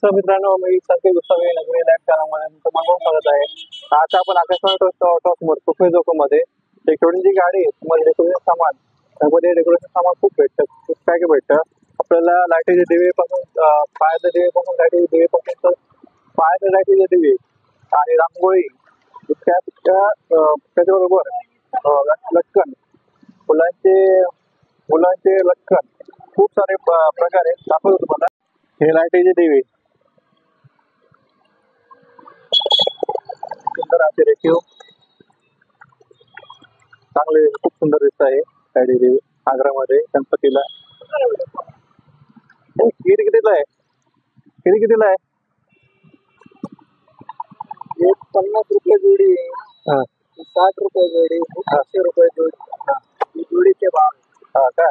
नमस्कार मित्रांनो, मी संकेत गोसावी नगरी लाईव्ह चॅनलमध्ये तुमचं मनपूर्वक स्वागत आहे. आता आपण आकाशवाणी टॉक सुखी मध्ये डेकोरेशनची गाडी आहे. तुम्हाला डेकोरेशन सामान त्यामध्ये डेकोरेशन सामान खूप भेटतं. खूप काय काय भेटतं आपल्याला. लाईटीचे दिवे पासून पायाचे दिवे पासून लाईटीचे दिवे पासून तर पायाच्या लाईटीचे दिवे आणि रांगोळी त्याच्याबरोबर लटकन मुलांचे लटकन खूप सारे प्रकार आहेत. दाखवतो तुम्हाला. हे लाईटीचे दिवे सुंदर असे रेखीव चांगले खूप सुंदर दिसत आहे. लाईटी दिवे आग्रामध्ये गणपतीला. खीर कितीला आहे? खीर कितीला आहे? 50 रुपये जोडी आहे. 60 रुपये जोडी, 800 रुपये जोडी. जोडीचे भाव. हा का?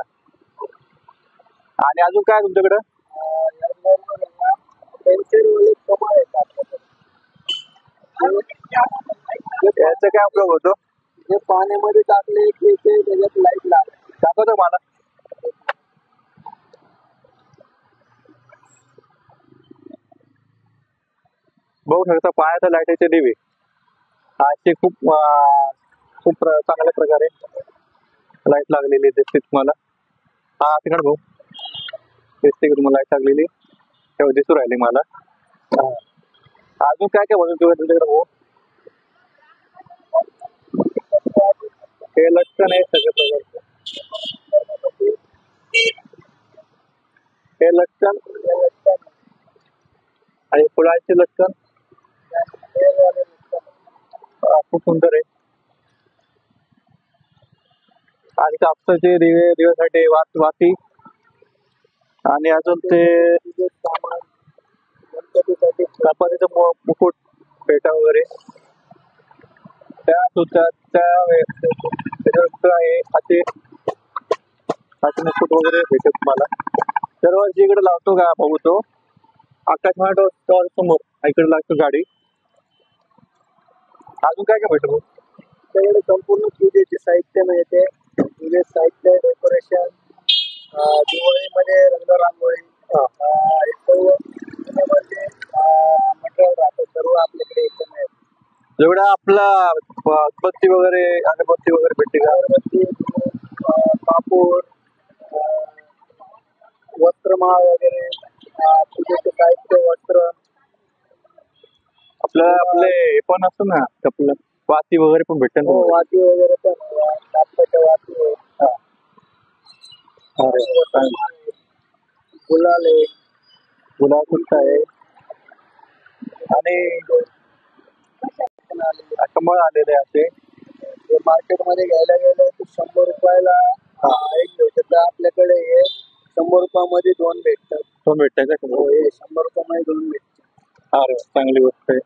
आणि अजून काय तुमच्याकडं? पेन्सिलवाले कमाल येतात. याचा काय उपयोग होतो? जे पाण्यामध्ये टाकले की ते त्याच्यात लाईट लागते. दाखवतो मला. बघू शकता पायाच्या लाईटीचे दिवे असे खूप चांगल्या प्रकारे लाईट लागलेली दिसते तुम्हाला. हा तिकडे भाऊ दिसते की तुम्हाला लाईट लागलेली तेव्हा दिसू राहिली मला. अजून काय काय बनवतो तुमच्याकडे भाऊ? हे लटकन आहे सगळ्या प्रकारचे. हे लटकन आणि फुलांचे लटकन खूप सुंदर आहे. आणि कापसाचे दिव्यासाठी वाती आणि अजून ते गणपतीचं मुकुट पेटा वगैरे असे मुकुट वगैरे भेटत तुम्हाला. दरवर्षी इकडे लावतो का भाऊ तो आकाशवाणी टॉवर समोर इकडे लागतो गाडी. अजून काय काय भेटतो? त्याच्याकडे संपूर्ण पूजेचे साहित्य मिळते. पूजे साहित्य, डेकोरेशन, दिवाळीमध्ये रंगरांगोळी, हे सर्व पुण्यामध्ये मटेरियल राहतं. सर्व आपल्याकडे इथे मिळेल. जेवढा आपला अगरबत्ती वगैरे भेटते का? अगरबत्ती, कापूर, वस्त्रमाळ वगैरे, पूजेचे साहित्य, वस्त्र. आपले हे पण असतं ना आपलं वाती वगैरे पण भेटतं ना. वाती वगैरे पण कापसाच्या वाती, गुलाल सुद्धा आहे आणि कमळ आलेले असे. हे मार्केटमध्ये घ्यायला गेलं तर 100 रुपयाला एक भेटत. तर आपल्याकडे हे 100 रुपयामध्ये 2 भेटतात. दोन भेटतंय का? हे 100 रुपयामध्ये 2 भेटतात. अरे चांगली गोष्ट आहे.